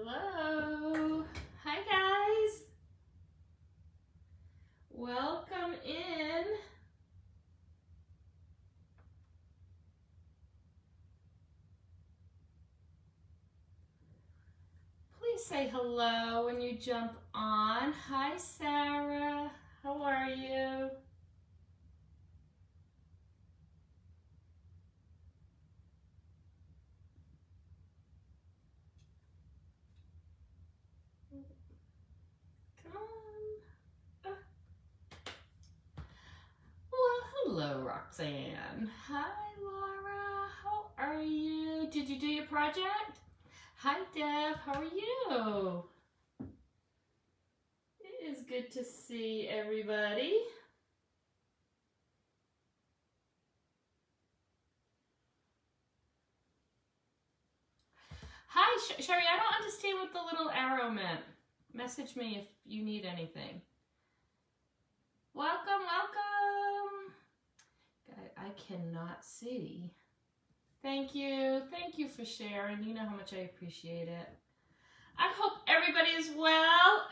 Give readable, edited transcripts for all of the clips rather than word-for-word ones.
Hello. Hi, guys. Welcome in. Please say hello when you jump on. Hi, Sarah. How are you? Come on. Well, hello, Roxanne. Hi, Laura. How are you? Did you do your project? Hi, Deb. How are you? It is good to see everybody. Hi, Sherry. I don't understand what the little arrow meant. Message me if you need anything. Welcome, welcome. I cannot see. Thank you. Thank you for sharing. You know how much I appreciate it. I hope everybody is well.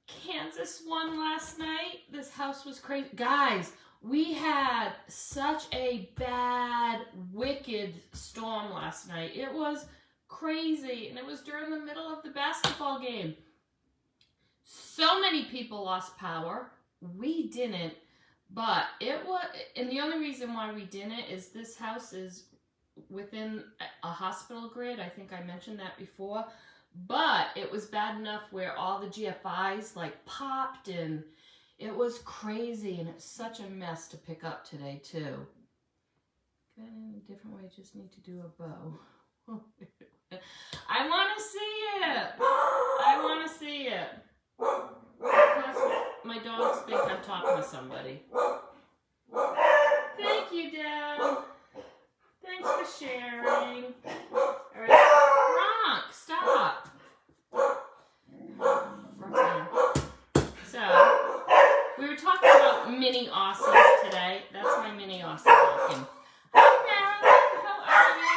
Kansas won last night. This house was crazy. Guys, we had such a bad, wicked storm last night. It was crazy, and it was during the middle of the basketball game. So many people lost power. We didn't, but it was, and the only reason why we didn't is this house is within a hospital grid. I think I mentioned that before, but it was bad enough where all the GFIs like popped, and it was crazy, and it's such a mess to pick up today too. Got it in a different way, just need to do a bow. I want to see it. I want to see it. My dogs think I'm talking to somebody. Thank you, Deb. Thanks for sharing. All right, Gronk, stop. So, we were talking about mini Aussies today. That's my mini Aussie walking. Hi, Marilyn. How are you?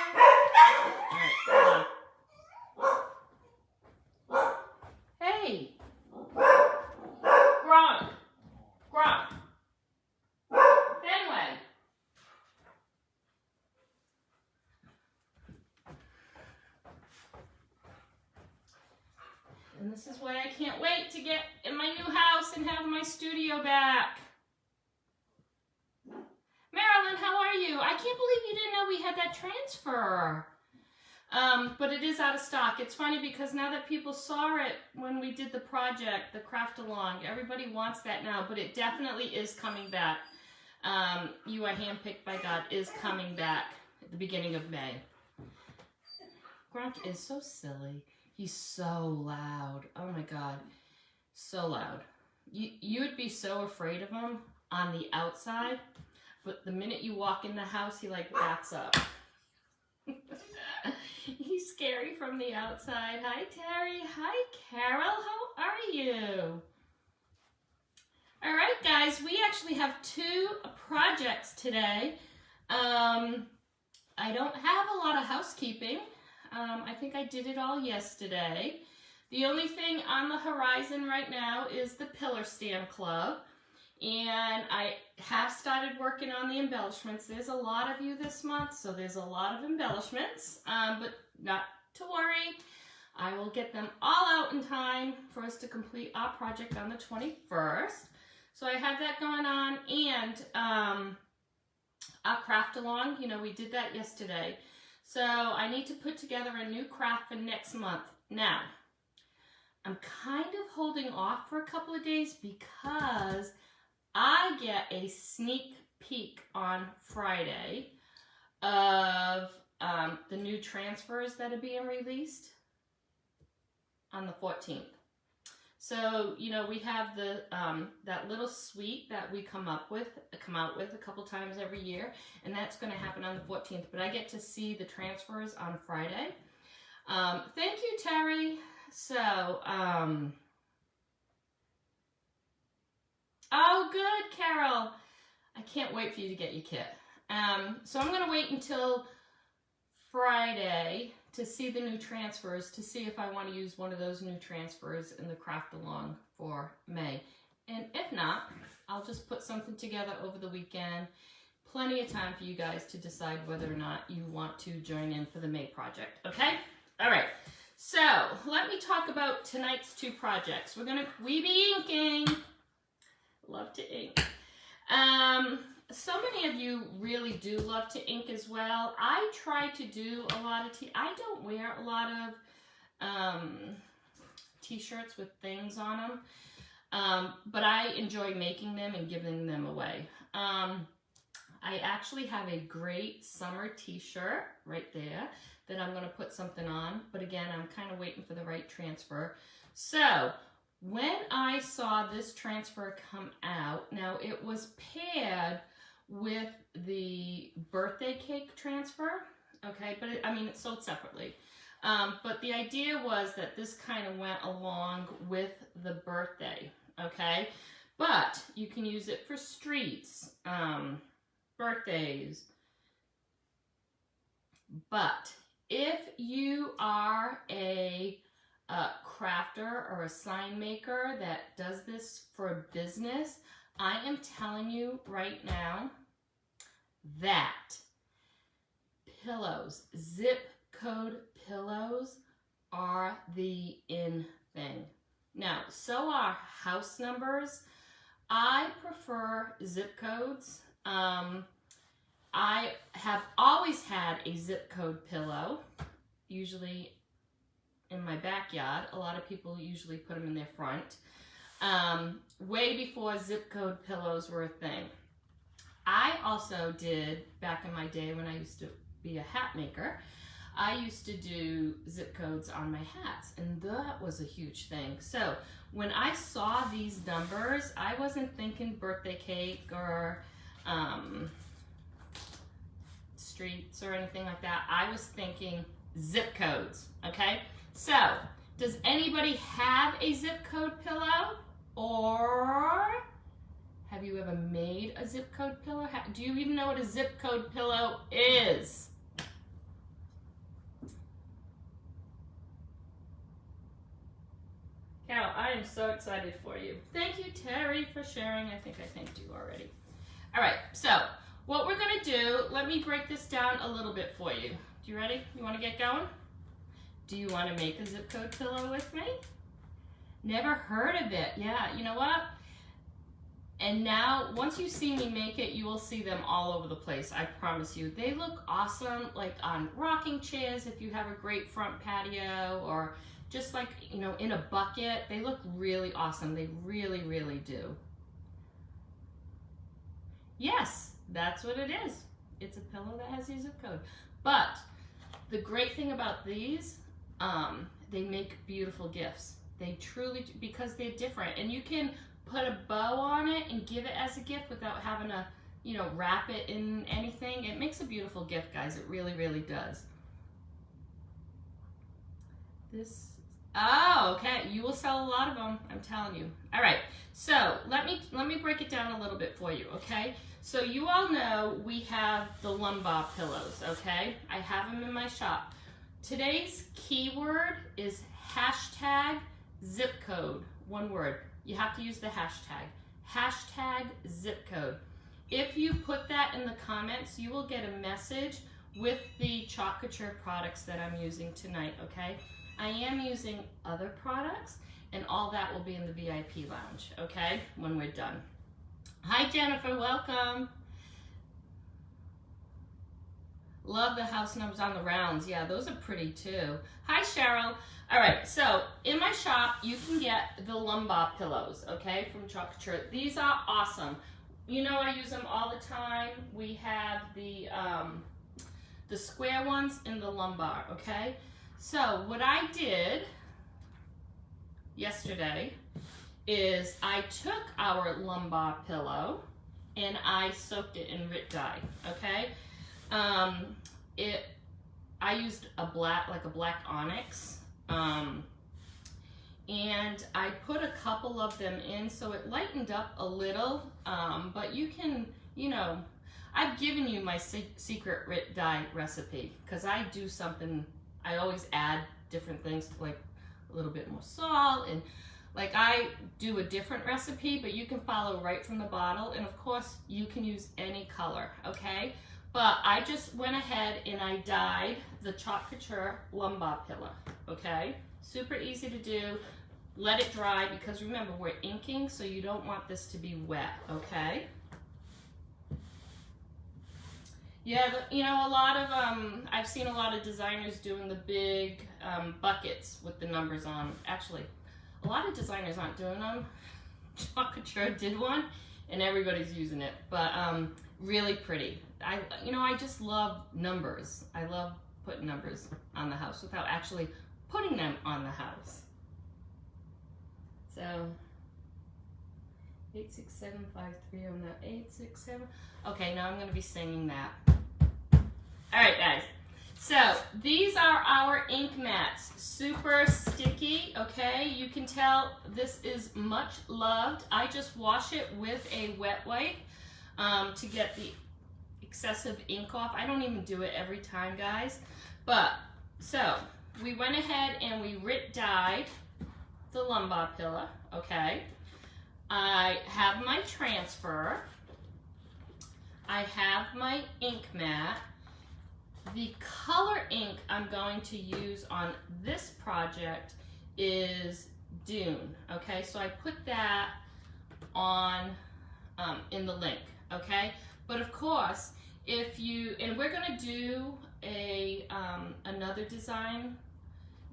All right, hold on. Hey. Gronk. Gronk. Fenway. And this is why I can't wait to get in my new house and have my studio back. Marilyn, how are you? I can't believe you didn't know we had that transfer. But it is out of stock. It's funny because now that people saw it when we did the project, the craft along, everybody wants that now, but it definitely is coming back. You Are Handpicked by God is coming back at the beginning of May. Gronk is so silly. He's so loud. Oh my God. So loud. You would be so afraid of him on the outside, but the minute you walk in the house, he like backs up. He's scary from the outside. Hi, Terry. Hi, Carol. How are you? All right, guys. We actually have 2 projects today. I don't have a lot of housekeeping. I think I did it all yesterday. The only thing on the horizon right now is the Pillar Stand Club. And I have started working on the embellishments. There's a lot of you this month, so there's a lot of embellishments, but not to worry. I will get them all out in time for us to complete our project on the 21st. So I have that going on, and our craft along, you know, we did that yesterday. So I need to put together a new craft for next month. Now, I'm kind of holding off for a couple of days because I get a sneak peek on Friday of the new transfers that are being released on the 14th. So, you know, we have the that little suite that we come out with a couple times every year, and that's going to happen on the 14th. But I get to see the transfers on Friday. Thank you, Terry. So, oh, good, Carol. I can't wait for you to get your kit. So I'm going to wait until Friday to see the new transfers, to see if I want to use one of those new transfers in the craft along for May. And if not, I'll just put something together over the weekend. Plenty of time for you guys to decide whether or not you want to join in for the May project, okay? All right, so let me talk about tonight's two projects. We be inking. Love to ink. So many of you really do love to ink as well. I try to do a lot of I don't wear a lot of t-shirts with things on them, but I enjoy making them and giving them away. I actually have a great summer t-shirt right there that I'm going to put something on, but again, I'm kind of waiting for the right transfer. So when I saw this transfer come out, now it was paired with the birthday cake transfer, okay, but it's sold separately. But the idea was that this kind of went along with the birthday, okay? But you can use it for streets, birthdays. But if you are a crafter or a sign maker that does this for a business, I am telling you right now that pillows, zip code pillows, are the in thing. Now, so are house numbers. I prefer zip codes. I have always had a zip code pillow, usually in my backyard. A lot of people usually put them in their front. Way before zip code pillows were a thing. I also did, back in my day when I used to be a hat maker, I used to do zip codes on my hats, and that was a huge thing. So when I saw these numbers, I wasn't thinking birthday cake or streets or anything like that. I was thinking zip codes, okay? So, does anybody have a zip code pillow? Or have you ever made a zip code pillow? Do you even know what a zip code pillow is? Carol, I am so excited for you. Thank you, Terry, for sharing. I think I thanked you already. All right, so what we're gonna do, let me break this down a little bit for you. You ready? You wanna get going? Do you wanna make a zip code pillow with me? Never heard of it. Yeah, you know what? And now, once you see me make it, you will see them all over the place, I promise you. They look awesome, like on rocking chairs if you have a great front patio, or just like, in a bucket. They look really awesome. They really, really do. Yes, that's what it is. It's a pillow that has a zip code. But the great thing about these, they make beautiful gifts. They truly, because they're different. And you can put a bow on it and give it as a gift without having to, wrap it in anything. It makes a beautiful gift, guys. It really, really does. Oh, okay. You will sell a lot of them, I'm telling you. All right. So let me break it down a little bit for you, okay? So you all know we have the lumbar pillows, okay? I have them in my shop. Today's keyword is hashtag zip code, one word. You have to use the hashtag. Hashtag zip code. If you put that in the comments, you will get a message with the chocolate products that I'm using tonight, okay? I am using other products, and all that will be in the VIP lounge, okay, when we're done. Hi, Jennifer, welcome. Love the house numbers on the rounds. Yeah, those are pretty too. Hi, Cheryl. All right, so in my shop, you can get the lumbar pillows, okay, from Chocolate. These are awesome. I use them all the time. We have the square ones in the lumbar, okay? So what I did yesterday is I took our lumbar pillow and I soaked it in RIT dye, okay? I used a black onyx, and I put a couple of them in so it lightened up a little, but you can, I've given you my secret RIT dye recipe because I do something I always add different things, like a little bit more salt, and like I do a different recipe, but you can follow right from the bottle, and of course you can use any color, okay? But I just went ahead and I dyed the Chocolate lumbar pillow, okay? Super easy to do. Let it dry, because remember, we're inking, so you don't want this to be wet, okay? Yeah, you know, a lot of, I've seen a lot of designers doing the big buckets with the numbers on. Actually, a lot of designers aren't doing them. Chocolate did one, and everybody's using it, but really pretty. I just love numbers. I love putting numbers on the house without actually putting them on the house. So 86753 on the 867. Okay, now I'm going to be singing that. All right, guys. So these are our ink mats. Super sticky, okay? You can tell this is much loved. I just wash it with a wet wipe to get the excessive ink off. I don't even do it every time, guys. But, so, we went ahead and we dyed the lumbar pillow, okay? I have my transfer. I have my ink mat. The color ink I'm going to use on this project is Dune, okay? So I put that on in the link, okay? But of course, if you, and we're gonna do another design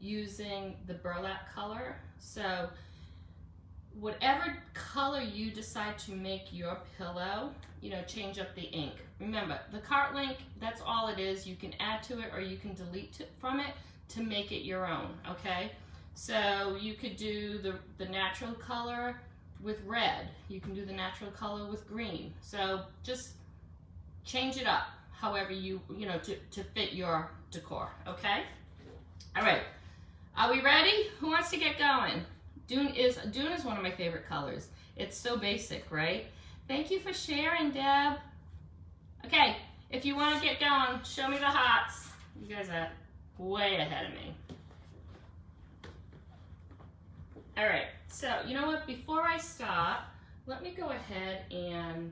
using the burlap color. So whatever color you decide to make your pillow, change up the ink. Remember, the cart link, that's all it is. You can add to it or you can delete from it to make it your own, okay? So you could do the natural color with red. You can do the natural color with green. So just change it up however to fit your decor, okay? All right, are we ready? Who wants to get going? Dune is one of my favorite colors. It's so basic, right? Thank you for sharing, Deb. Okay, if you want to get going, show me the hots. You guys are way ahead of me. All right, so you know what? Before I start, let me go ahead and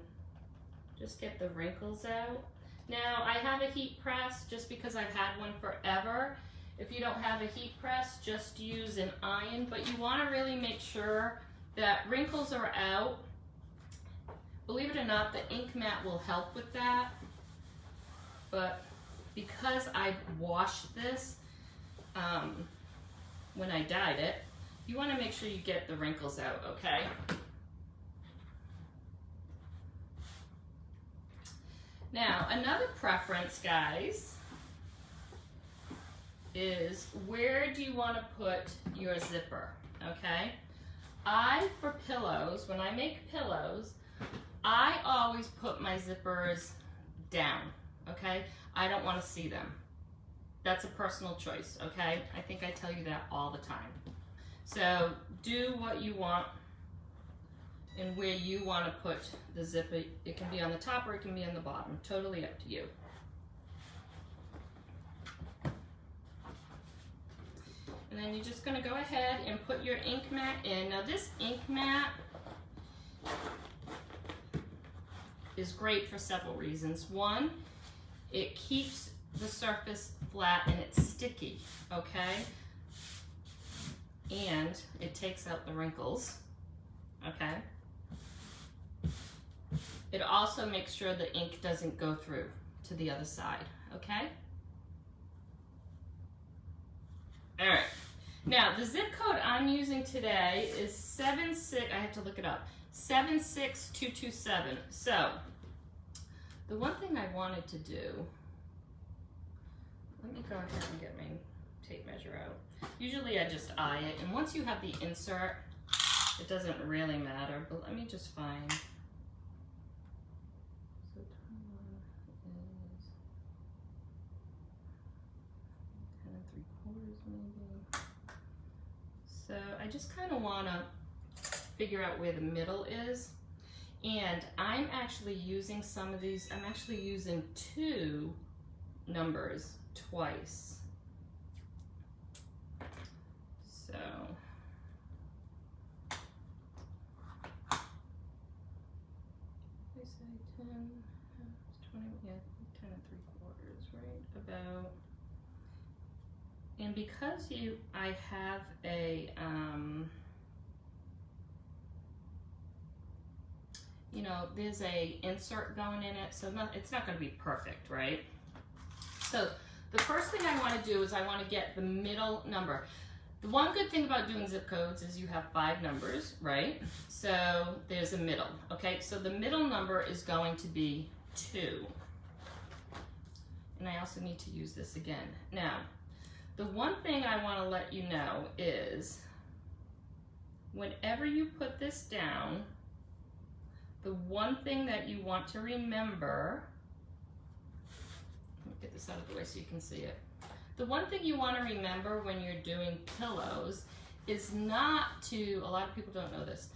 just get the wrinkles out. Now, I have a heat press just because I've had one forever. If you don't have a heat press, just use an iron, but you want to really make sure that wrinkles are out. Believe it or not, the ink mat will help with that, but because I washed this when I dyed it, you want to make sure you get the wrinkles out, okay? Now, another preference, guys, is where do you want to put your zipper, okay? For pillows, when I make pillows, I always put my zippers down, okay? I don't want to see them. That's a personal choice, okay? I think I tell you that all the time. So do what you want and where you want to put the zipper. It can be on the top or it can be on the bottom. Totally up to you. And then you're just going to go ahead and put your ink mat in. Now this ink mat is great for several reasons. One, it keeps the surface flat and it's sticky, okay? And it takes out the wrinkles, okay? It also makes sure the ink doesn't go through to the other side, okay? All right. Now, the zip code I'm using today is 76, I have to look it up, 76227. So, the one thing I wanted to do, let me go ahead and get my tape measure out. Usually I just eye it, and once you have the insert, it doesn't really matter, but let me just find. So 21 is 10 3/4 maybe. So I just kind of want to figure out where the middle is. And I'm actually using some of these, I'm actually using two numbers twice. So I say 10, 20, yeah, 10 3/4, right? About. And because I have a, you know, there's a insert going in it, so it's not going to be perfect, right? So the first thing I want to do is I want to get the middle number. The one good thing about doing zip codes is you have 5 numbers, right? So there's a middle, okay? So the middle number is going to be 2. And I also need to use this again. Now, the one thing I want to let you know is whenever you put this down, the one thing that you want to remember, let me get this out of the way so you can see it. The one thing you want to remember when you're doing pillows is not to, a lot of people don't know this,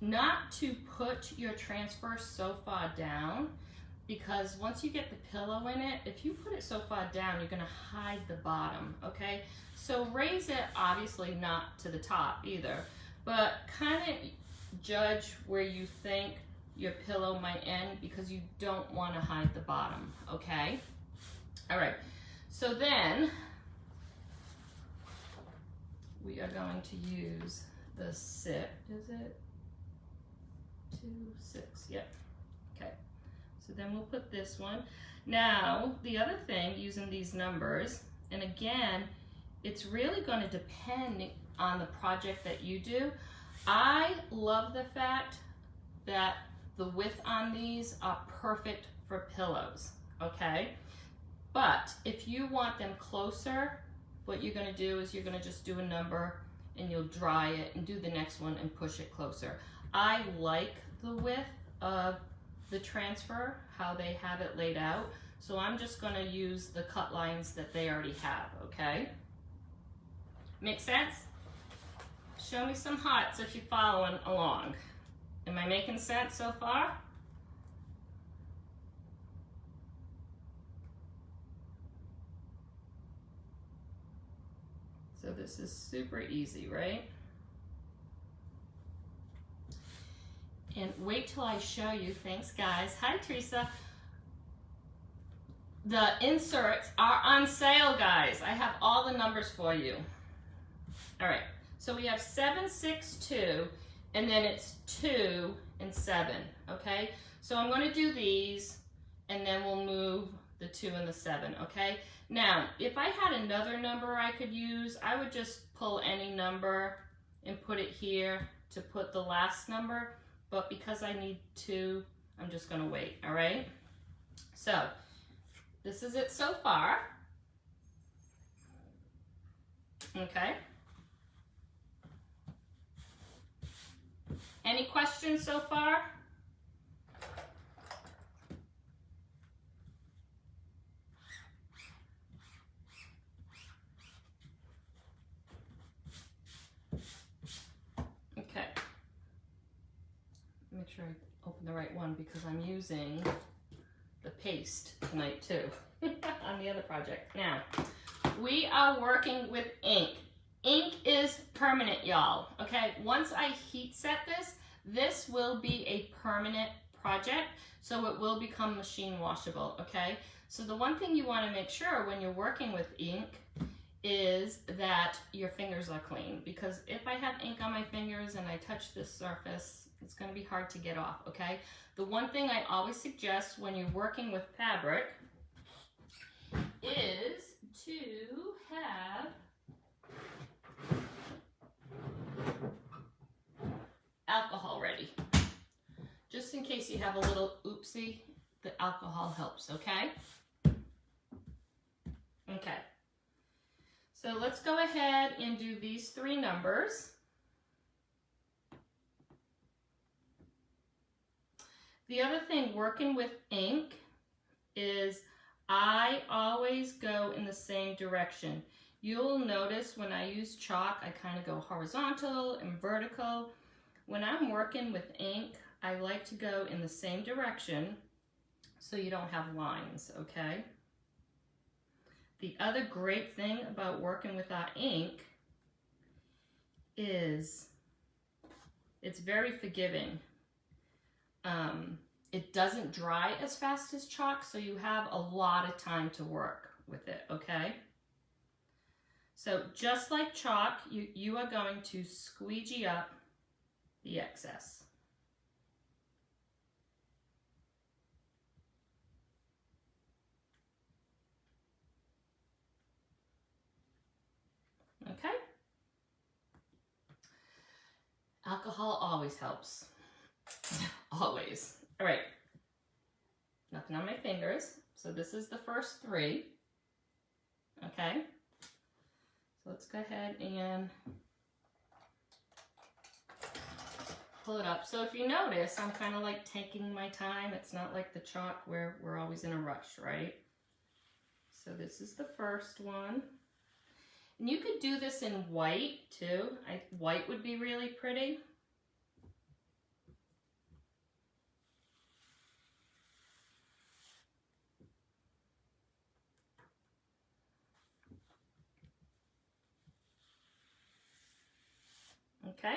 not to put your transfer so far down, because once you get the pillow in it, if you put it so far down, you're gonna hide the bottom, okay? So raise it, obviously not to the top either, but kind of judge where you think your pillow might end because you don't wanna hide the bottom, okay? All right, so then we are going to use the 6, is it? 2, 6, yep, okay. So then we'll put this one. Now, the other thing, using these numbers, and again, it's really going to depend on the project that you do. I love the fact that the width on these are perfect for pillows, okay? But if you want them closer, what you're going to do is you're going to just do a number and you'll dry it and do the next one and push it closer. I like the width of the transfer, how they have it laid out. So I'm just gonna use the cut lines that they already have, okay? Make sense? Show me some hearts if you're following along. Am I making sense so far? So this is super easy, right? And wait till I show you, thanks guys. Hi Teresa. The inserts are on sale, guys. I have all the numbers for you. All right, so we have 7, 6, 2, and then it's 2 and 7, okay? So I'm gonna do these, and then we'll move the 2 and the 7, okay? Now, if I had another number I could use, I would just pull any number and put it here to put the last number. But because I need 2, I'm just gonna wait, all right? So, this is it so far. Okay. Any questions so far? Okay. Make sure I open the right one because I'm using the paste tonight too on the other project. Now, we are working with ink. Ink is permanent, y'all, okay? Once I heat set this, this will be a permanent project, so it will become machine washable, okay? So the one thing you wanna make sure when you're working with ink is that your fingers are clean, because if I have ink on my fingers and I touch this surface, it's going to be hard to get off, okay? The one thing I always suggest when you're working with fabric is to have alcohol ready. Just in case you have a little oopsie, the alcohol helps, okay? Okay. So let's go ahead and do these 3 numbers. The other thing working with ink is I always go in the same direction. You'll notice when I use chalk, I kind of go horizontal and vertical. When I'm working with ink, I like to go in the same direction so you don't have lines, okay? The other great thing about working with our ink is, it's very forgiving. It doesn't dry as fast as chalk, so you have a lot of time to work with it, okay? So just like chalk, you are going to squeegee up the excess. Okay? Alcohol always helps. Always. All right. Nothing on my fingers. So this is the first 3. Okay? So let's go ahead and pull it up. So if you notice, I'm kind of like taking my time. It's not like the chalk where we're always in a rush, right? So this is the first one. And you could do this in white too. White would be really pretty. Okay,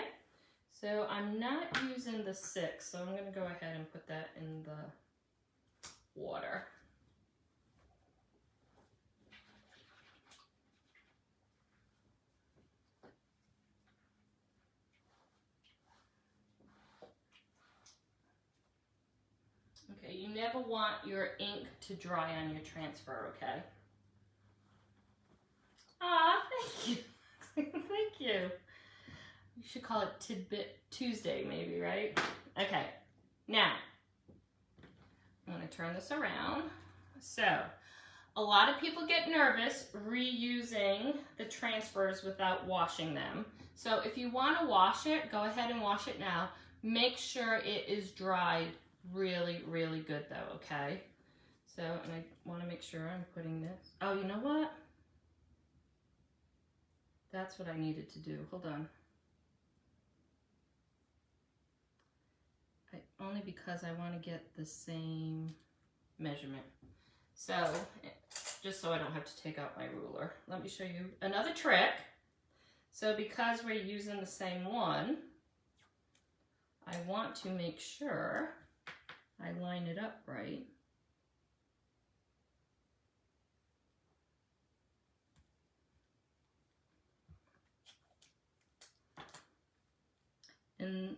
so I'm not using the 6, so I'm going to go ahead and put that in the water. Okay, you never want your ink to dry on your transfer, okay? Aw, thank you. Thank you. You should call it Tidbit Tuesday, maybe, right? Okay, now, I'm going to turn this around. So, a lot of people get nervous reusing the transfers without washing them. So if you want to wash it, go ahead and wash it now. Make sure it is dried really, really good though, okay? So, and I want to make sure I'm putting this. Oh, you know what? That's what I needed to do. Hold on. Only because I want to get the same measurement. So, just so I don't have to take out my ruler, let me show you another trick. So because we're using the same one, I want to make sure I line it up right. And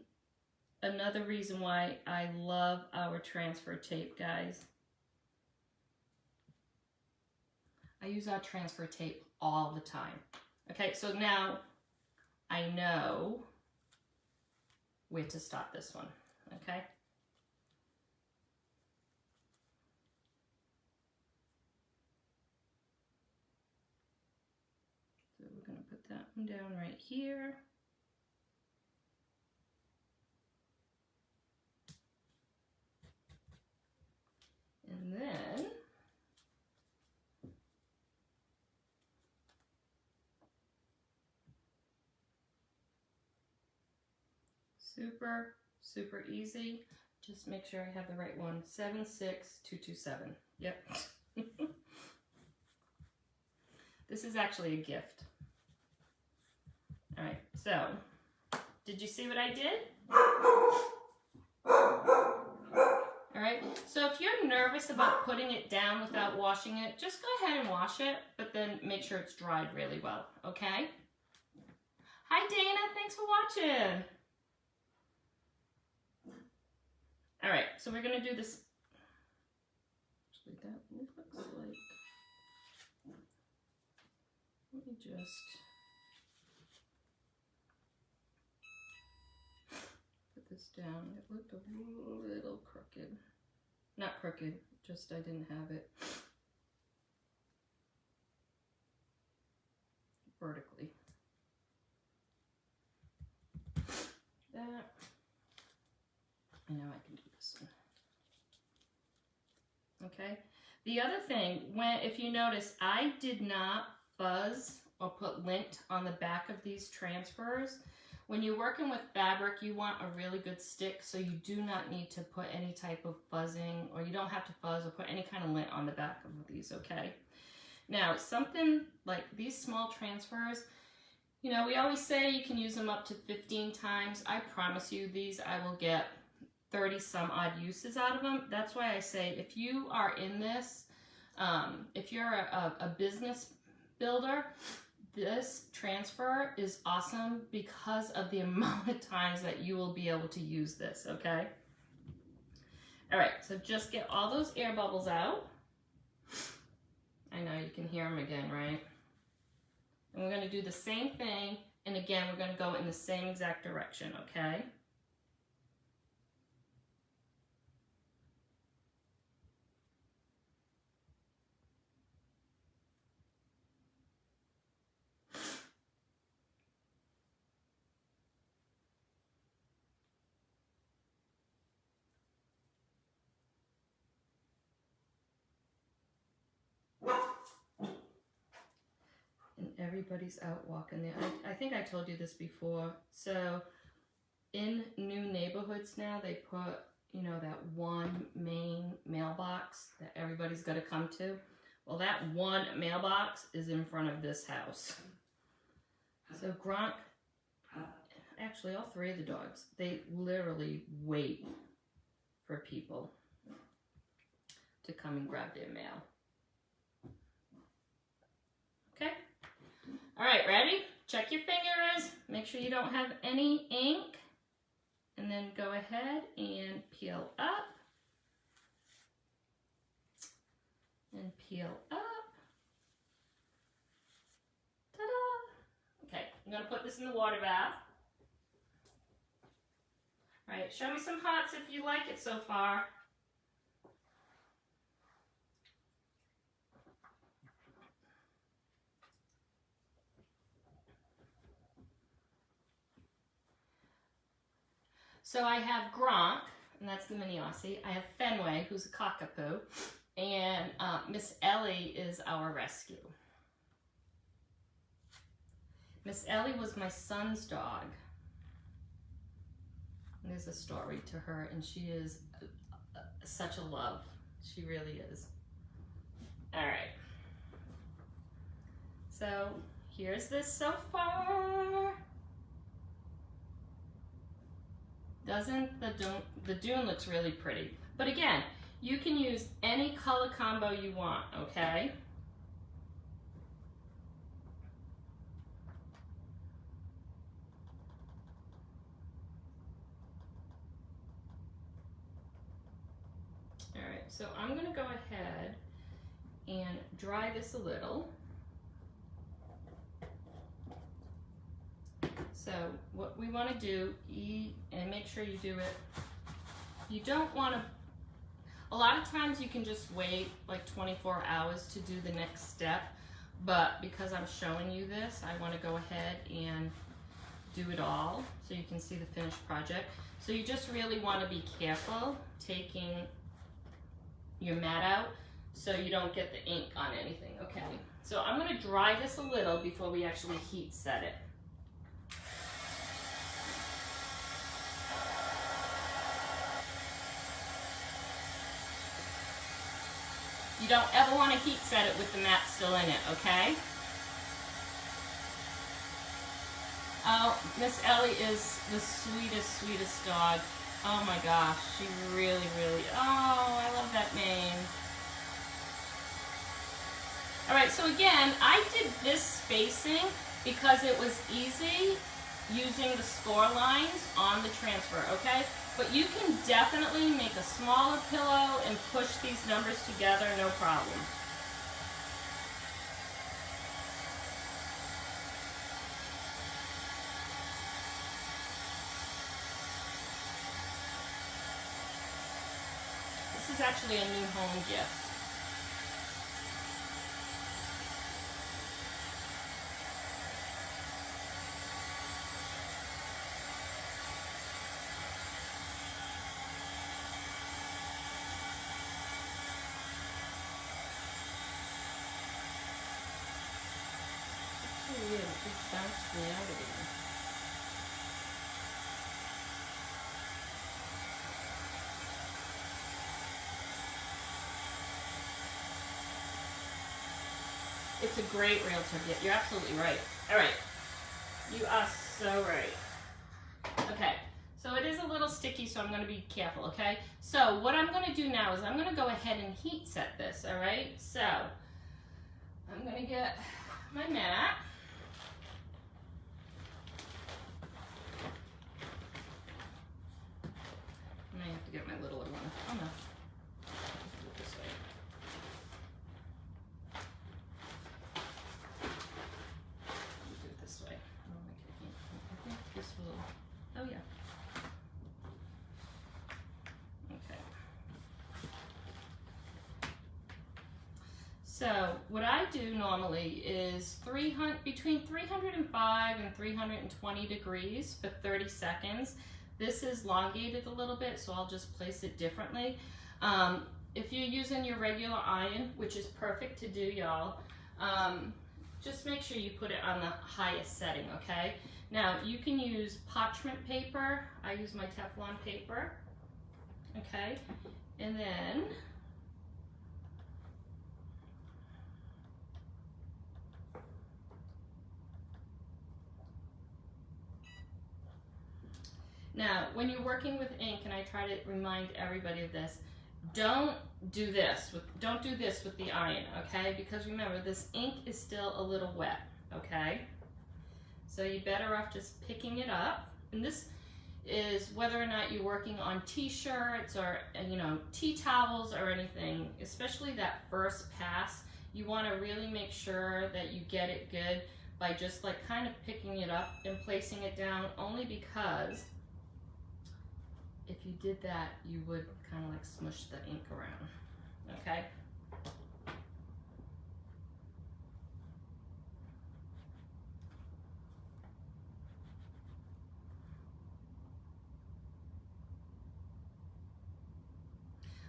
another reason why I love our transfer tape, guys. I use our transfer tape all the time. Okay, so now I know where to stop this one, okay? So we're gonna put that one down right here. And then super, super easy. Just make sure I have the right one. 76227. Yep. This is actually a gift. All right, so did you see what I did? All right, so if you're nervous about putting it down without washing it, just go ahead and wash it, but then make sure it's dried really well, okay? Hi Dana, thanks for watching. All right, so we're gonna do this. Actually, that looks like, let me just put this down. It looked a little crooked. Not crooked, just I didn't have it vertically. That, I know I can do this one. Okay, the other thing, if you notice, I did not fuzz or put lint on the back of these transfers. When you're working with fabric, you want a really good stick, so you do not need to put any type of fuzzing, or you don't have to fuzz or put any kind of lint on the back of these, okay? Now, something like these small transfers, You know, we always say you can use them up to 15 times. I promise you these, I will get 30 some odd uses out of them. That's why I say if you are in this, if you're a business builder, this transfer is awesome because of the amount of times that you will be able to use this, okay? All right, so just get all those air bubbles out. I know you can hear them again, right? And we're going to do the same thing, and again, we're going to go in the same exact direction, okay? Everybody's out walking there. I think I told you this before. So in new neighborhoods now, they put, you know, that one main mailbox that everybody's got to come to. Well, that one mailbox is in front of this house. So Gronk, actually all three of the dogs, they literally wait for people to come and grab their mail. Okay? All right, ready? Check your fingers. Make sure you don't have any ink. And then go ahead and peel up. And peel up. Ta-da! Okay, I'm going to put this in the water bath. All right, show me some hearts if you like it so far. So I have Gronk, and that's the mini Aussie. I have Fenway, who's a cockapoo, and Miss Ellie is our rescue. Miss Ellie was my son's dog. And there's a story to her, and she is such a love. She really is. All right. So here's this so far. Doesn't the Dune looks really pretty. But again, you can use any color combo you want, okay? All right, so I'm gonna go ahead and dry this a little. So what we want to do, and make sure you do it, you don't want to, a lot of times you can just wait like 24 hours to do the next step, but because I'm showing you this, I want to go ahead and do it all so you can see the finished project. So you just really want to be careful taking your mat out so you don't get the ink on anything, okay? So I'm going to dry this a little before we actually heat set it. You don't ever want to heat set it with the mat still in it, okay? Oh, Miss Ellie is the sweetest, sweetest dog. Oh my gosh, she really, really, oh, I love that name. All right, so again, I did this spacing because it was easy using the score lines on the transfer, okay? But you can definitely make a smaller pillow and push these numbers together, no problem. This is actually a new home gift. Yeah, it just bounced me out of it. It's a great reel to get. You're absolutely right. All right. You are so right. Okay, so it is a little sticky, so I'm going to be careful, okay? So what I'm going to do now is I'm going to go ahead and heat set this, all right? So I'm going to get my mat. And I have to get my little one. Oh no. Do it this way. Do it this way. I think this will. Oh yeah. Okay. So what I do normally is between 305 and 320 degrees for 30 seconds. This is elongated a little bit, so I'll just place it differently. If you're using your regular iron, which is perfect to do, y'all, just make sure you put it on the highest setting, okay? Now, you can use parchment paper. I use my Teflon paper, okay? And then now, when you're working with ink, and I try to remind everybody of this, don't do this with the iron, okay? Because remember, this ink is still a little wet, okay? So you're better off just picking it up. And this is whether or not you're working on t-shirts or, you know, tea towels or anything, especially that first pass. You want to really make sure that you get it good by just like kind of picking it up and placing it down, only because if you did that, you would kind of like smush the ink around, okay?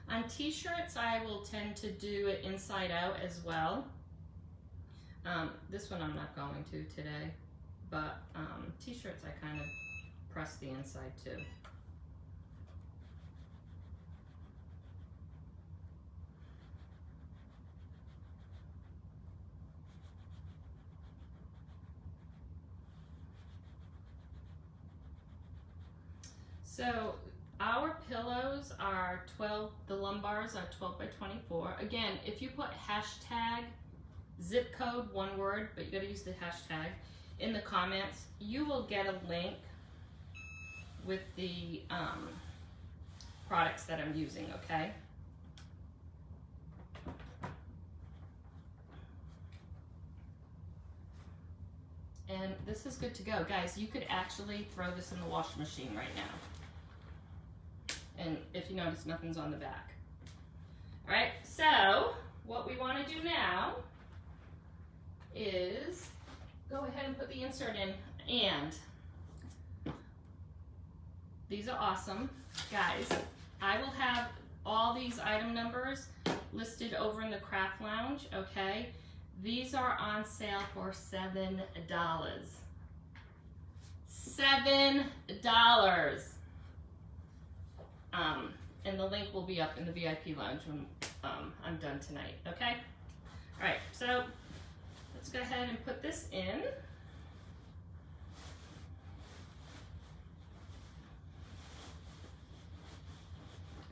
On t-shirts, I will tend to do it inside out as well. This one I'm not going to today, but t-shirts I kind of press the inside too. So our pillows are 12, the lumbars are 12 by 24. Again, if you put hashtag zip code, one word, but you gotta use the hashtag, in the comments, you will get a link with the products that I'm using, okay? And this is good to go. Guys, you could actually throw this in the washing machine right now. And if you notice, nothing's on the back. All right, so what we want to do now is go ahead and put the insert in. And these are awesome. Guys, I will have all these item numbers listed over in the craft lounge, okay? These are on sale for $7. $7. And the link will be up in the VIP lounge when I'm done tonight, okay? All right, so let's go ahead and put this in.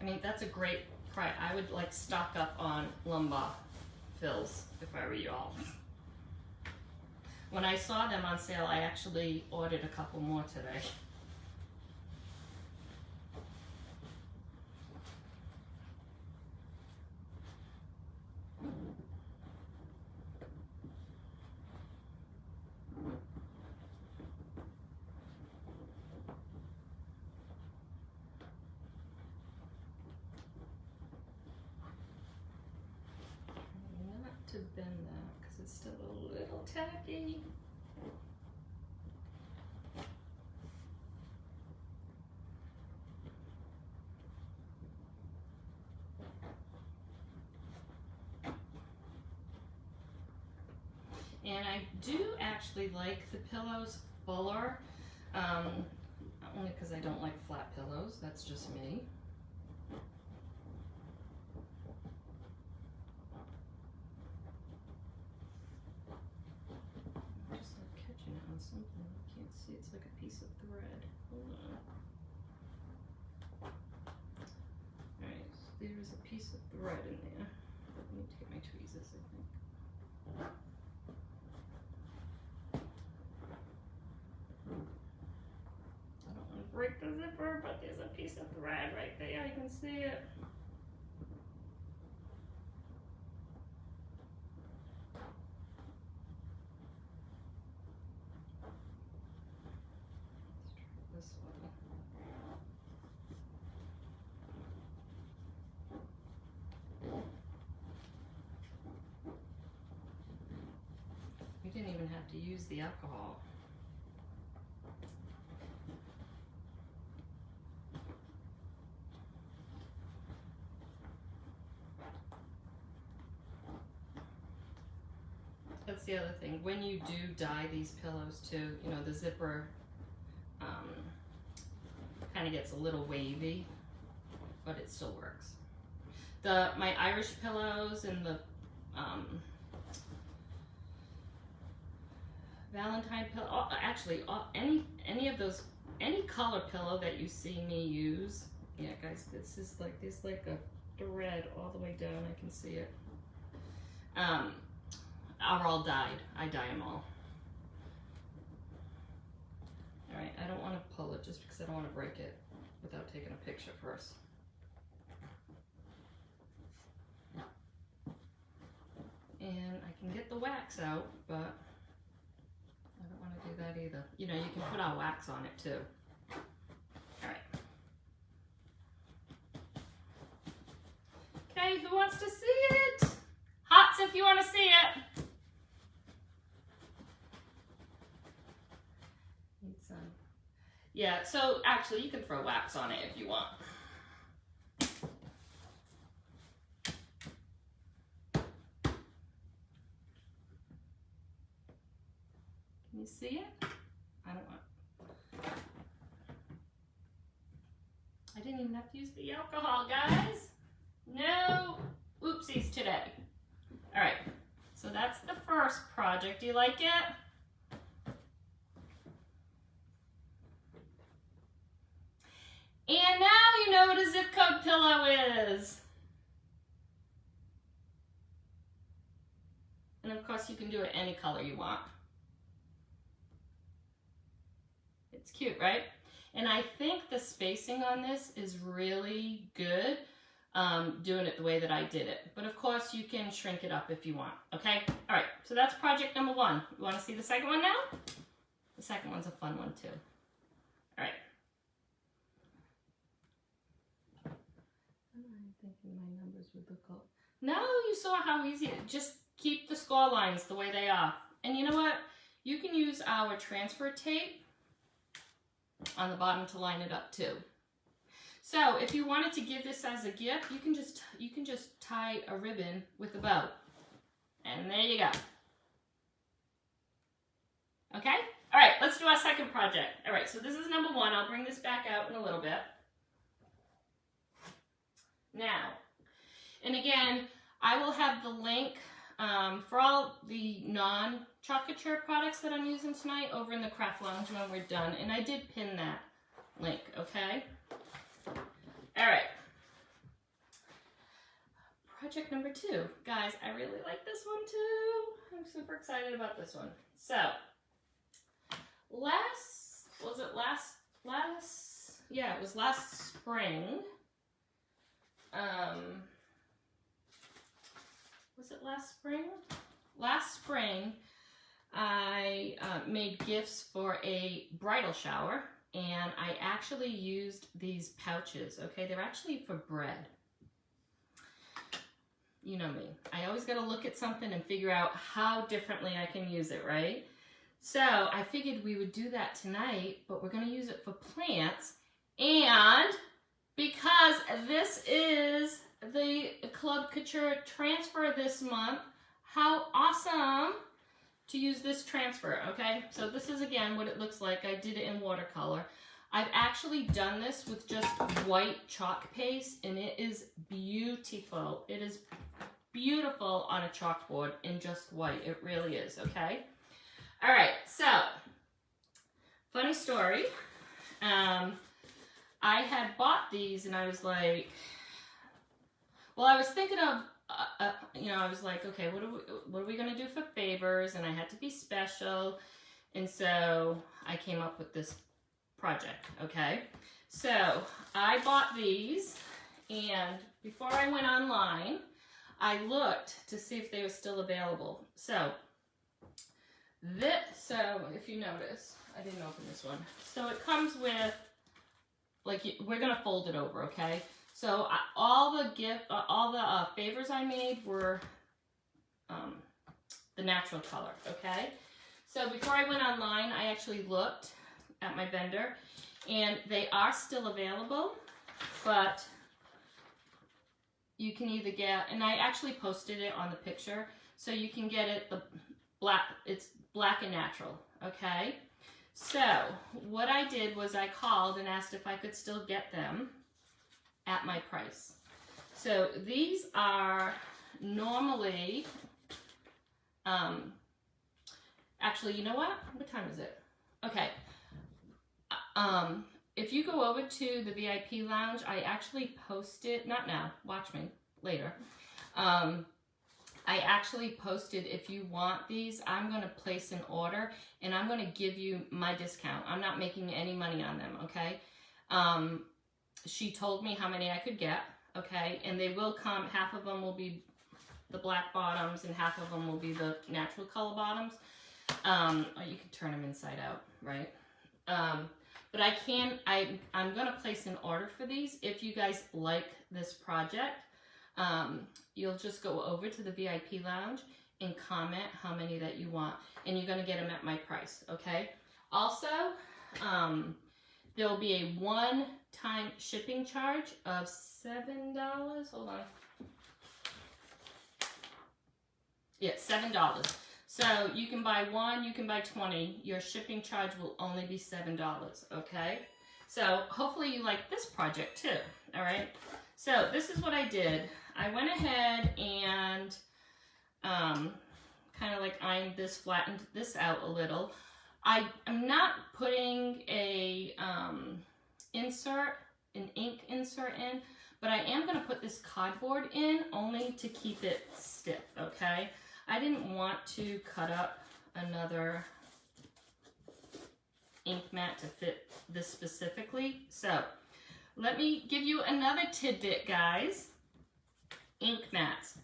I mean, that's a great price. I would like stock up on lumbar fills if I were y'all. When I saw them on sale, I actually ordered a couple more today. To bend that because it's still a little tacky. And I do actually like the pillows fuller, only because I don't like flat pillows. That's just me. Something, I can't See, it's like a piece of thread. Hold on. Alright, so there's a piece of thread in there. I need to get my tweezers, I think. I don't want to break the zipper, but there's a piece of thread right there. You can see it. Let's try this one. We didn't even have to use the alcohol. That's the other thing. When you do dye these pillows too, you know, the zipper kind of gets a little wavy, but it still works. My Irish pillows and the Valentine pillow, actually any of those, any color pillow that you see me use, yeah guys, this is like, there's like a thread all the way down, I can see it, are all dyed. I dye them all. Alright, I don't want to pull it just because I don't want to break it without taking a picture first. And I can get the wax out, but I don't want to do that either. You know, you can put our wax on it too. Alright. Okay, who wants to see it? Hots if you want to see it. Need some. Yeah, so actually you can throw wax on it if you want. Can you see it? I don't want. I didn't even have to use the alcohol, guys. No oopsies today. All right, so that's the first project. Do you like it? And now you know what a zip code pillow is. And of course you can do it any color you want. It's cute, right? And I think the spacing on this is really good, doing it the way that I did it. But of course you can shrink it up if you want, okay? All right, so that's project number one. You wanna see the second one now? The second one's a fun one too. All right. I'm thinking my numbers would look up. No, you saw how easy it is. Just keep the score lines the way they are. And you know what? You can use our transfer tape on the bottom to line it up too. So if you wanted to give this as a gift, you can just tie a ribbon with a bow. And there you go. Okay? All right, let's do our second project. All right, so this is number one. I'll bring this back out in a little bit. Now, and again, I will have the link for all the non-chocolate chip products that I'm using tonight over in the craft lounge when we're done. And I did pin that link, okay? All right. Project number two. Guys, I really like this one too. I'm super excited about this one. So, yeah, it was last spring. Was it last spring? Last spring, I made gifts for a bridal shower, and I actually used these pouches, okay? They're actually for bread. You know me. I always got to look at something and figure out how differently I can use it, right? So I figured we would do that tonight, but we're going to use it for plants. And because this is the Club Couture transfer this month, how awesome to use this transfer, okay? So this is, again, what it looks like. I did it in watercolor. I've actually done this with just white chalk paste, and it is beautiful. It is beautiful on a chalkboard in just white. It really is, okay? All right, so funny story. I had bought these and I was like, well, I was thinking of, you know, I was like, okay, what are we going to do for favors? And I had to be special. And so I came up with this project, okay? So I bought these, and before I went online, I looked to see if they were still available. So if you notice, I didn't open this one. So it comes with, like, we're gonna fold it over, okay? So all the favors I made were the natural color, okay? So before I went online, I actually looked at my vendor, and they are still available, but you can either get, and I actually posted it on the picture, so you can get it it's black and natural, okay? So what I did was I called and asked if I could still get them at my price. So these are normally, actually, you know what? What time is it? Okay. If you go over to the VIP lounge, I actually posted, not now, watch me later. I actually posted, if you want these, I'm going to place an order and I'm going to give you my discount. I'm not making any money on them, okay? She told me how many I could get, okay? And they will come, half of them will be the black bottoms and half of them will be the natural color bottoms. Or you can turn them inside out, right? But I'm going to place an order for these. If you guys like this project, you'll just go over to the VIP lounge and comment how many that you want, and you're going to get them at my price, okay? Also, there'll be a one-time shipping charge of $7. Hold on. Yeah, $7. So you can buy one, you can buy 20. Your shipping charge will only be $7, okay? So hopefully you like this project too, all right? So this is what I did. I went ahead and kind of like ironed this, flattened this out a little. I am not putting a an ink insert in, but I am going to put this cardboard in only to keep it stiff, okay? I didn't want to cut up another ink mat to fit this specifically. So let me give you another tidbit, guys. Ink mats.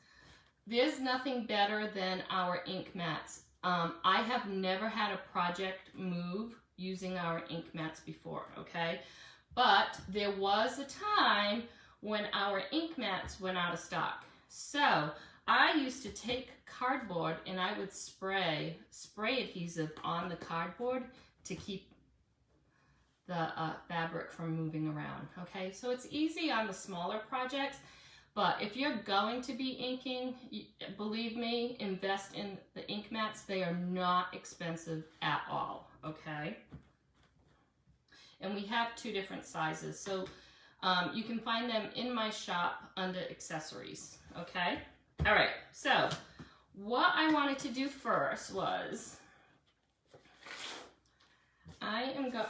There's nothing better than our ink mats. I have never had a project move using our ink mats before, okay? But there was a time when our ink mats went out of stock. So I used to take cardboard and I would spray adhesive on the cardboard to keep the fabric from moving around, okay? So it's easy on the smaller projects, but if you're going to be inking, believe me, invest in the ink mats. They are not expensive at all, okay? And we have 2 different sizes, so you can find them in my shop under accessories, okay? All right, so what I wanted to do first was,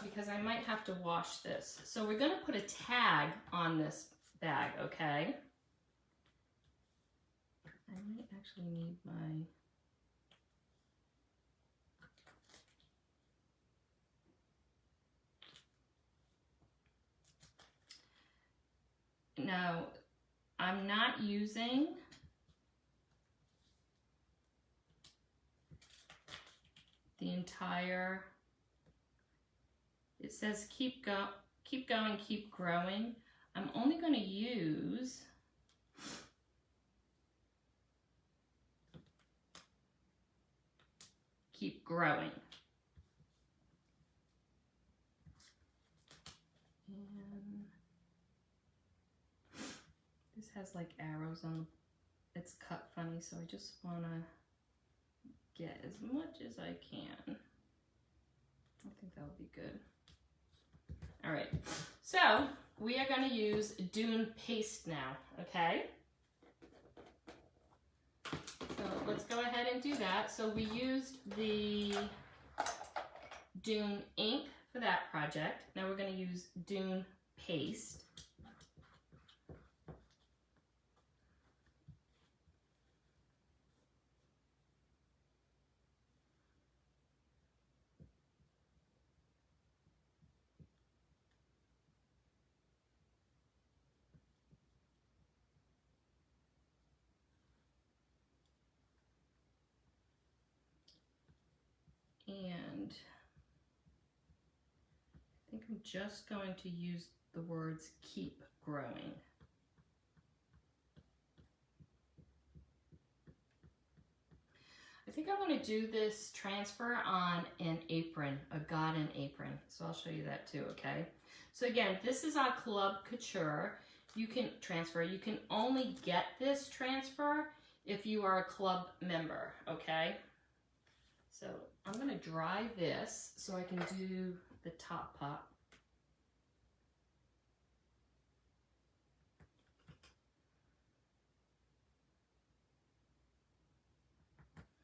because I might have to wash this, so we're gonna put a tag on this bag, okay? I might actually need my, now I'm not using the entire, it says keep going, keep growing. I'm only going to use keep growing. And this has like arrows on, it's cut funny, so I just want to get as much as I can. I think that would be good. All right, so we are going to use Dune Paste now, okay? So let's go ahead and do that. So we used the Dune ink for that project. Now we're going to use Dune Paste. And I think I'm just going to use the words keep growing. I think I want to do this transfer on an apron, a garden apron. So I'll show you that too, okay? So again, this is our Club Couture. You can transfer. You can only get this transfer if you are a club member, okay? So I'm going to dry this so I can do the top part.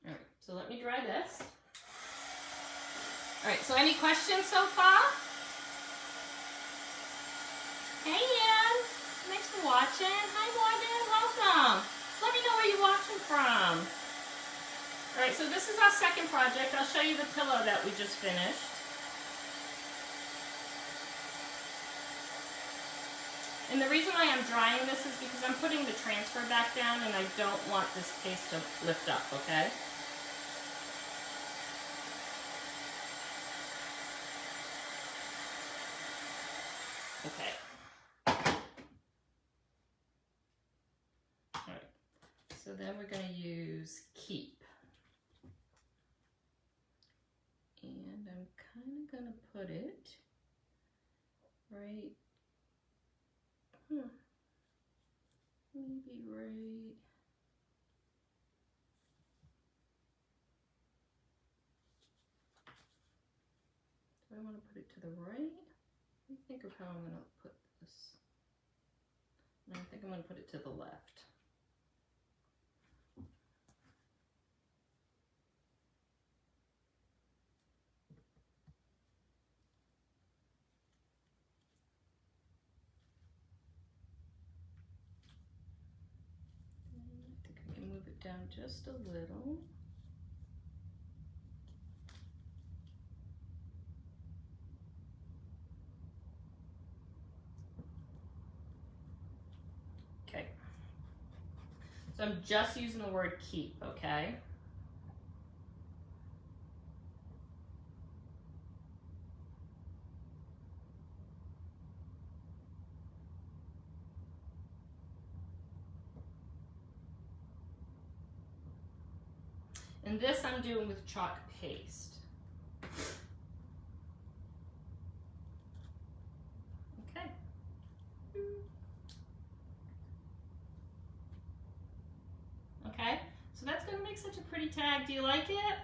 All right, so let me dry this. All right, so any questions so far? Hey, Ann. Thanks for watching. Hi, Morgan. Welcome. Let me know where you're watching from. All right, so this is our second project. I'll show you the pillow that we just finished. And the reason why I'm drying this is because I'm putting the transfer back down and I don't want this paste to lift up, okay? Okay. All right, so then we're going to use Keep. And I'm kind of going to put it right, maybe right, do I want to put it to the right? Let me think of how I'm going to put this. No, I think I'm going to put it to the left. I think I can move it down just a little. Okay. So I'm just using the word keep, okay? And this I'm doing with chalk paste. Okay. Okay, so that's gonna make such a pretty tag. Do you like it?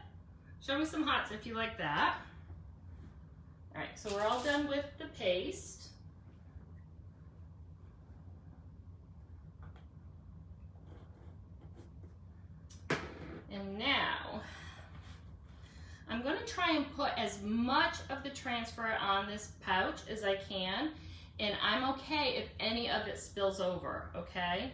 Show me some hearts if you like that. All right, so we're all done with the paste. And now, I'm gonna try and put as much of the transfer on this pouch as I can, and I'm okay if any of it spills over, okay?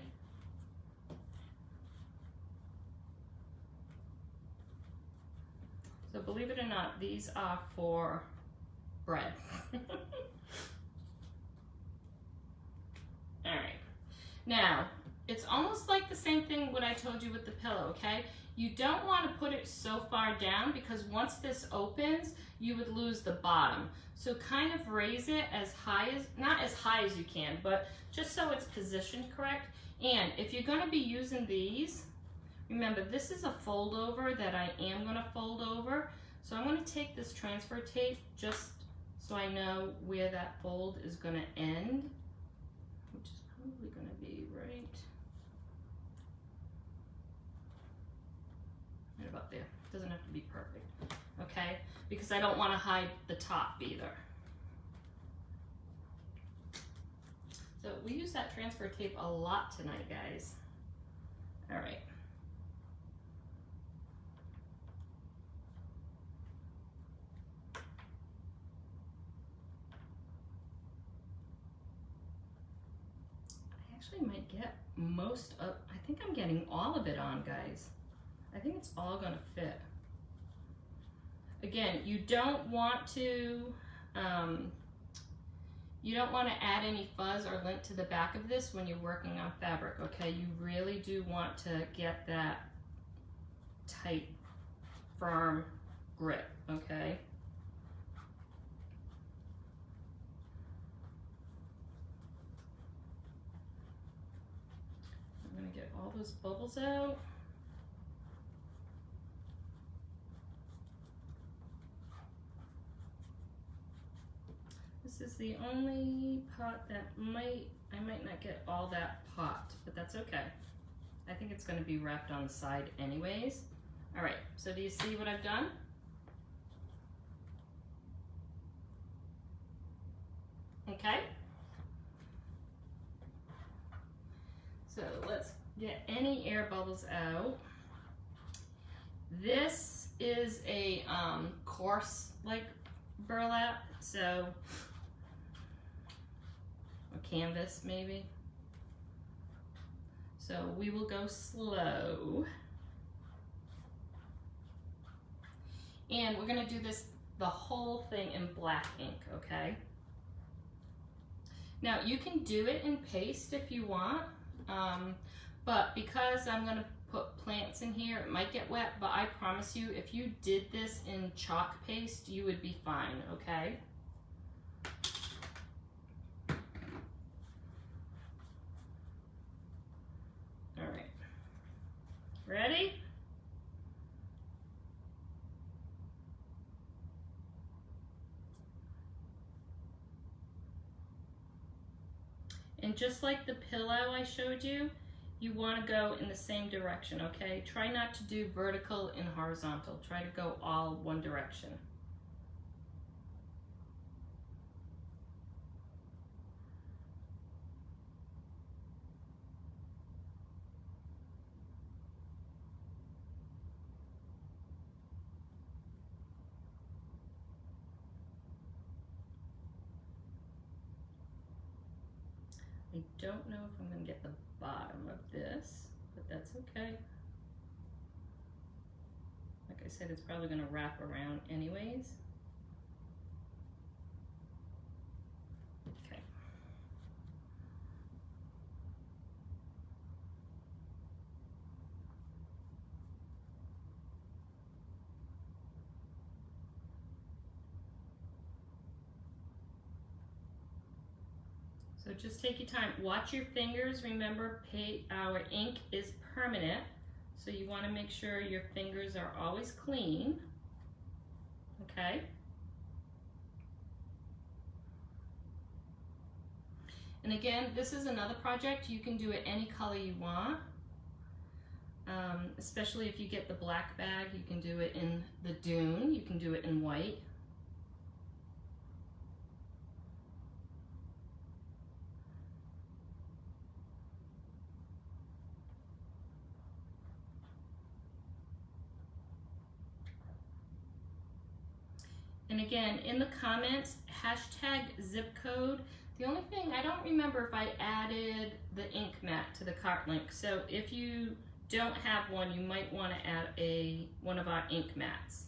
So believe it or not, these are for bread. All right, now, it's almost like the same thing what I told you with the pillow, okay? You don't want to put it so far down because once this opens, you would lose the bottom. So kind of raise it as high as, not as high as you can, but just so it's positioned correct. And if you're going to be using these, remember this is a fold over that I am going to fold over. So I'm going to take this transfer tape just so I know where that fold is going to end, which is probably going to be right about there. Doesn't have to be perfect, okay? Because I don't want to hide the top either. So we use that transfer tape a lot tonight, guys. All right. actually might get most of, I think I'm getting all of it on, guys. I think it's all gonna fit. Again, you don't want to add any fuzz or lint to the back of this when you're working on fabric, okay? You really do want to get that tight, firm grip, okay? I'm gonna get all those bubbles out. This is the only pot that I might not get all that pot, but that's okay. I think it's gonna be wrapped on the side anyways. All right, so do you see what I've done? Okay. So let's get any air bubbles out. This is a coarse like burlap, so a canvas maybe. So we will go slow. And we're gonna do this, the whole thing in black ink, okay? Now you can do it in paste if you want, but because I'm gonna put plants in here, it might get wet, but I promise you, if you did this in chalk paste, you would be fine, okay? All right, ready? And just like the pillow I showed you, you want to go in the same direction, okay? Try not to do vertical and horizontal. Try to go all one direction. I don't know if I'm going to get the bottom of this, but that's okay. Like I said, it's probably going to wrap around anyways. Okay. So just take your time. Watch your fingers. Remember, our ink is permanent, so you want to make sure your fingers are always clean. Okay? And again, this is another project. You can do it any color you want. Especially if you get the black bag, you can do it in the Dune. You can do it in white. And again, in the comments, hashtag zip code. The only thing, I don't remember if I added the ink mat to the cart link. So if you don't have one, you might want to add one of our ink mats.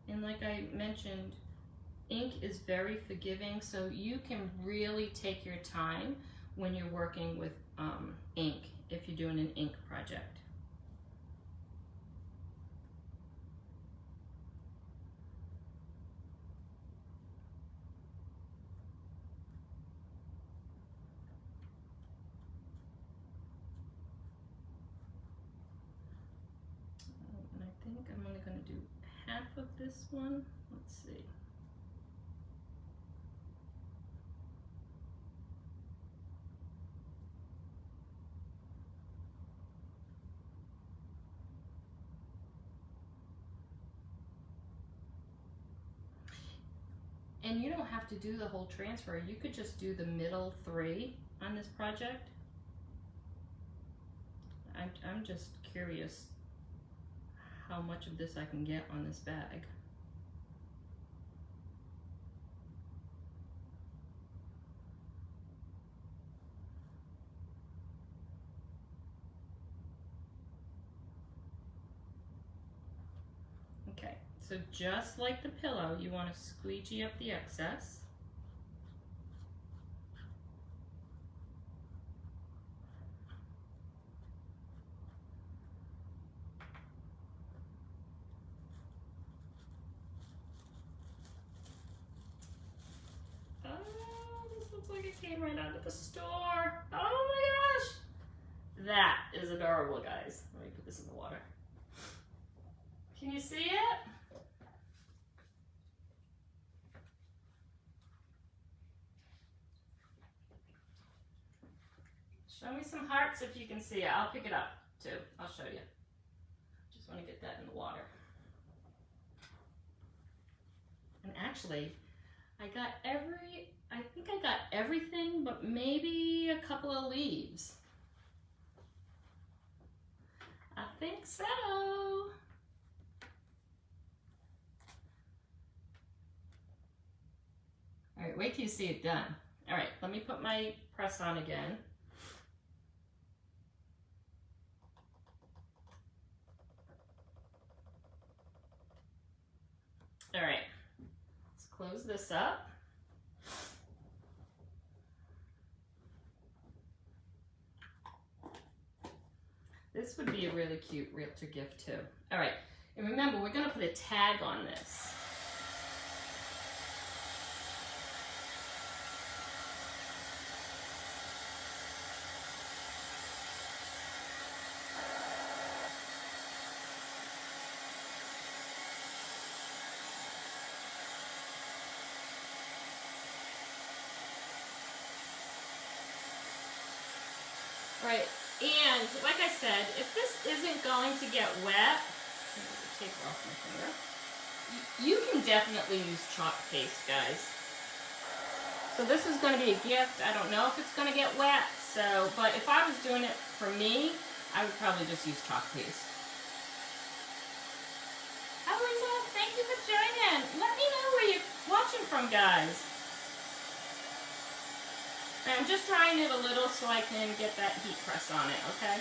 And like I mentioned, ink is very forgiving, so you can really take your time when you're working with ink if you're doing an ink project. And I think I'm only going to do half of this one. Let's see. And you don't have to do the whole transfer. You could just do the middle 3 on this project. I'm just curious how much of this I can get on this bag. Okay, so just like the pillow, you want to squeegee up the excess. Oh, this looks like it came right out of the store. Oh my gosh! That is adorable, guys. Let me put this in the water. Can you see it? Show me some hearts if you can see it. I'll pick it up too. I'll show you. Just want to get that in the water. And actually, I think I got everything, but maybe a couple of leaves. I think so. All right, wait till you see it done. All right, let me put my press on again. All right, let's close this up. This would be a really cute realtor gift too. All right, and remember, we're gonna put a tag on this. Right, and like I said, if this isn't going to get wet, take it off my finger, you can definitely use chalk paste, guys. So this is going to be a gift. I don't know if it's going to get wet, so, but if I was doing it for me, I would probably just use chalk paste. Hi, Lisa, thank you for joining. Let me know where you're watching from, guys. I'm just drying it a little so I can get that heat press on it, okay?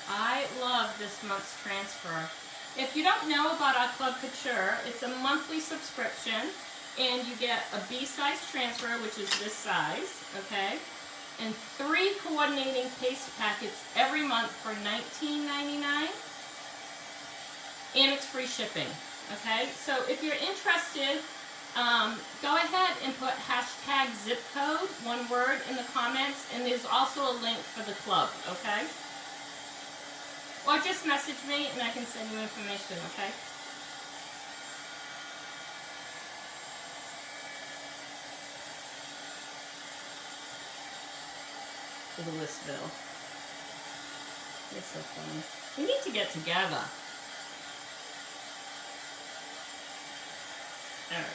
I love this month's transfer. If you don't know about our Club Couture, it's a monthly subscription, and you get a B-size transfer, which is this size, okay? And 3 coordinating paste packets every month for $19.99, and it's free shipping, okay? So if you're interested, go ahead and put hashtag zip code, one word, in the comments, and there's also a link for the club, okay? Or just message me and I can send you information, okay? For the list bill. It's so funny. We need to get together. Alright.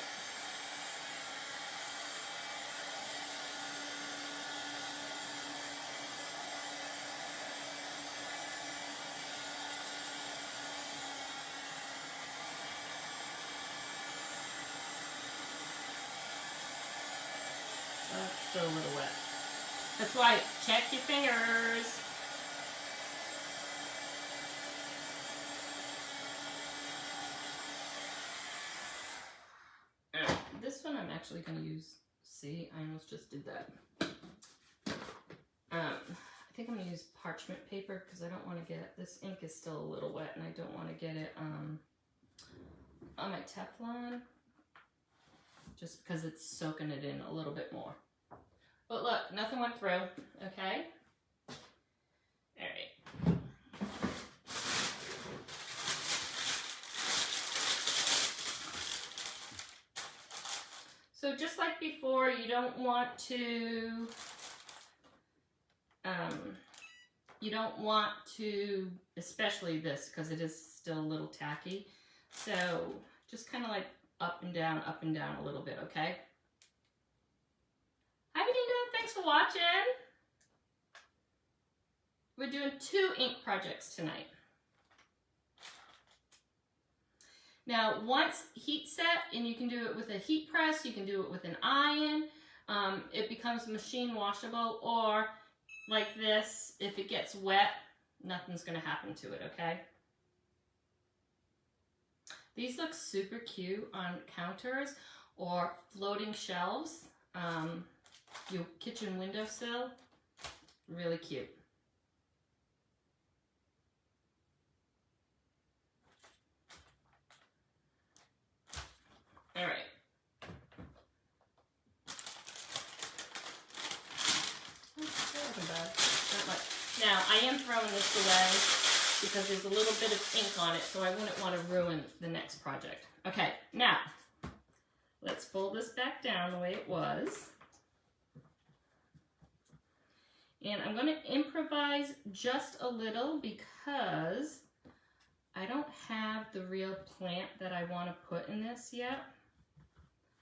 Still a little wet. That's why, check your fingers. This one I'm actually going to use, see, I almost just did that. I think I'm going to use parchment paper because I don't want to get, this ink is still a little wet and I don't want to get it on my Teflon, just because it's soaking it in a little bit more. But look, nothing went through, okay? All right. So just like before, you don't want to, You don't want to, especially this, because it is still a little tacky. So just kind of like up and down a little bit, okay? Hi, Benita. Thanks for watching. We're doing 2 ink projects tonight. Now, once heat set, and you can do it with a heat press, you can do it with an iron, it becomes machine washable, or like this, if it gets wet, nothing's gonna happen to it, okay? These look super cute on counters or floating shelves, your kitchen windowsill, really cute. All right. Now, I am throwing this away because there's a little bit of ink on it, so I wouldn't want to ruin the next project. Okay, now, let's fold this back down the way it was. And I'm going to improvise just a little because I don't have the real plant that I want to put in this yet.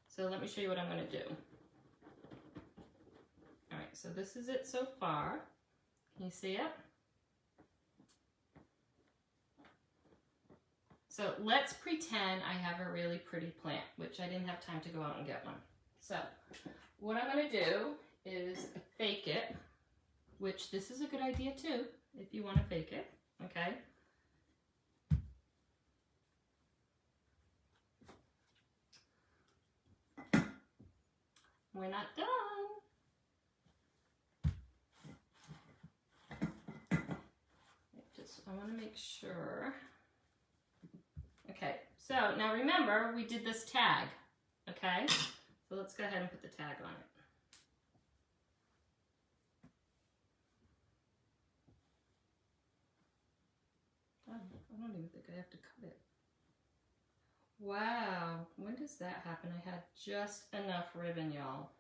So let me show you what I'm going to do. All right, so this is it so far. Can you see it? So let's pretend I have a really pretty plant, which I didn't have time to go out and get one. So what I'm going to do is fake it, which this is a good idea too, if you want to fake it, okay? We're not done. I want to make sure. Okay, so now remember we did this tag, okay? So let's go ahead and put the tag on it. Oh, I don't even think I have to cut it. Wow, when does that happen? I had just enough ribbon, y'all.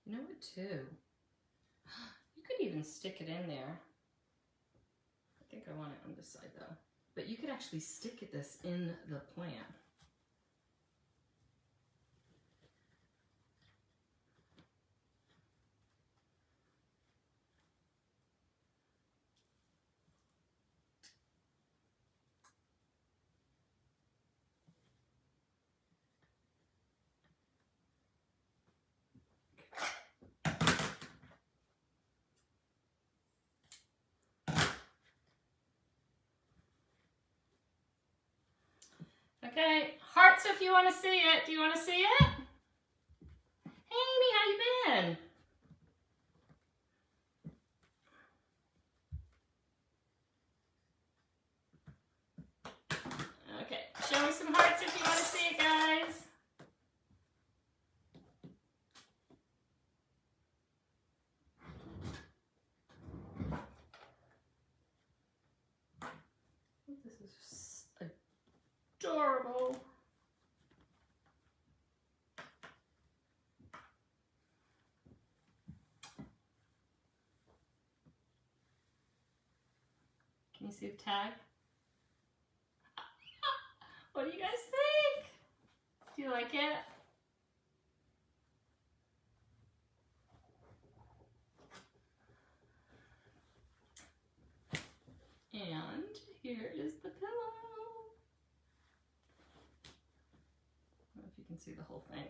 You know what, too? You could even stick it in there. I think I want it on this side, though. But you could actually stick this in the plant. Okay, hearts if you want to see it. Do you want to see it? Hey, Amy, how you been? Okay, show me some hearts if you want to see it, guys. This is adorable. Can you see the tag? What do you guys think? Do you like it? And here is the pillow. I don't know if you can see the whole thing.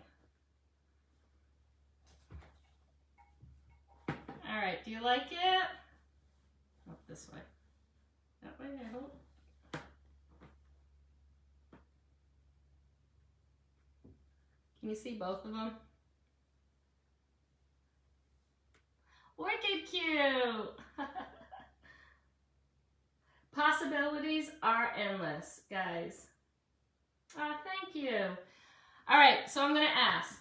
All right, do you like it? Oh, this way. That way, I hope. Can you see both of them? Wicked cute! Possibilities are endless, guys. Oh, thank you. All right, so I'm going to ask,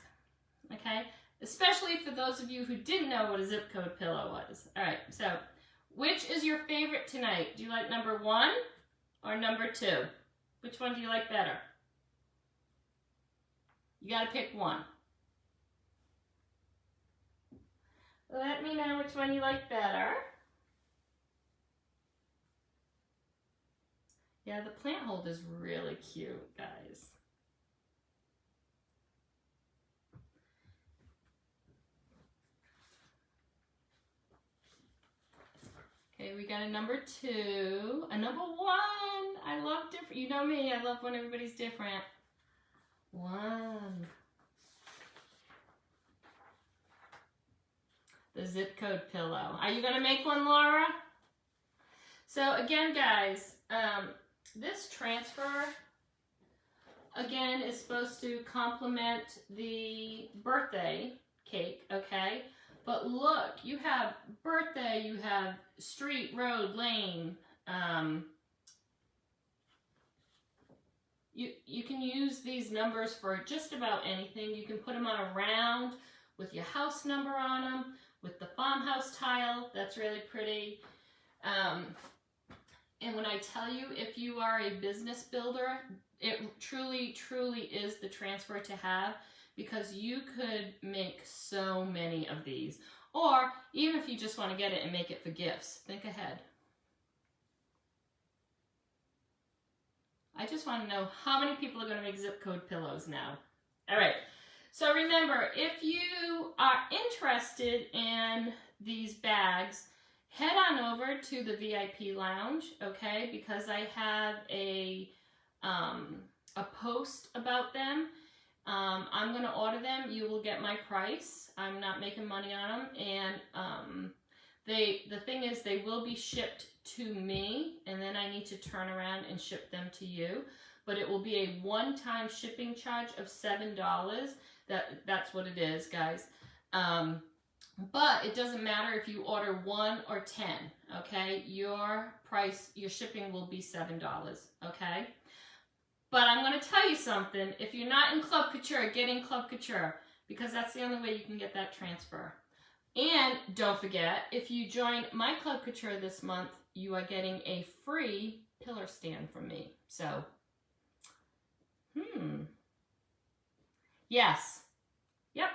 okay? Especially for those of you who didn't know what a zip code pillow was. All right, so which is your favorite tonight? Do you like number 1 or number 2? Which one do you like better? You got to pick one. Let me know which one you like better. Yeah, the plant holder is really cute, guys. Okay, we got a number 2, a number 1. I love different. You know me, I love when everybody's different. 1. The zip code pillow. Are you going to make one, Laura? So again, guys, this transfer, again, is supposed to complement the birthday cake, okay? But look, you have birthday, you have street, road, lane. You can use these numbers for just about anything. You can put them on a round with your house number on them, with the farmhouse tile. That's really pretty. And when I tell you, if you are a business builder, it truly, truly is the transfer to have, because you could make so many of these. Or even if you just want to get it and make it for gifts, think ahead. I just want to know how many people are going to make zip code pillows now. All right. So remember, if you are interested in these bags, head on over to the VIP lounge, okay? Because I have a post about them. I'm going to order them. You will get my price. I'm not making money on them. And the thing is, they will be shipped to me, and then I need to turn around and ship them to you. But it will be a one-time shipping charge of $7. That's what it is, guys. But it doesn't matter if you order 1 or 10, okay? Your price, your shipping will be $7, okay? But I'm going to tell you something. If you're not in Club Couture, get in Club Couture, because that's the only way you can get that transfer. And don't forget, if you join my Club Couture this month, you are getting a free pillar stand from me. So, yes. Yep.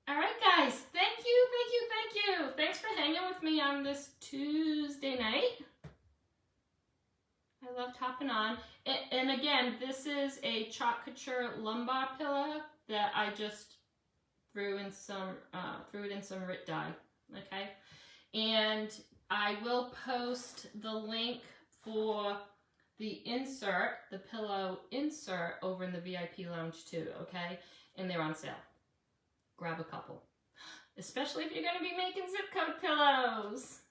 All right, guys. Thank you, thank you, thank you. Thanks for hanging with me on this Tuesday night. I loved hopping on. And again, this is a Chalk Couture lumbar pillow that I just threw in some Rit dye. Okay, and I will post the link for the insert, the pillow insert, over in the VIP lounge too. Okay, and they're on sale. Grab a couple, especially if you're going to be making zip code pillows.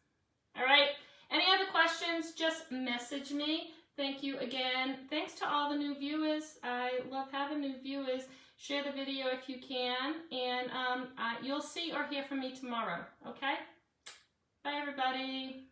All right. Any other questions, just message me. Thank you again. Thanks to all the new viewers. I love having new viewers. Share the video if you can. And you'll see or hear from me tomorrow. Okay? Bye, everybody.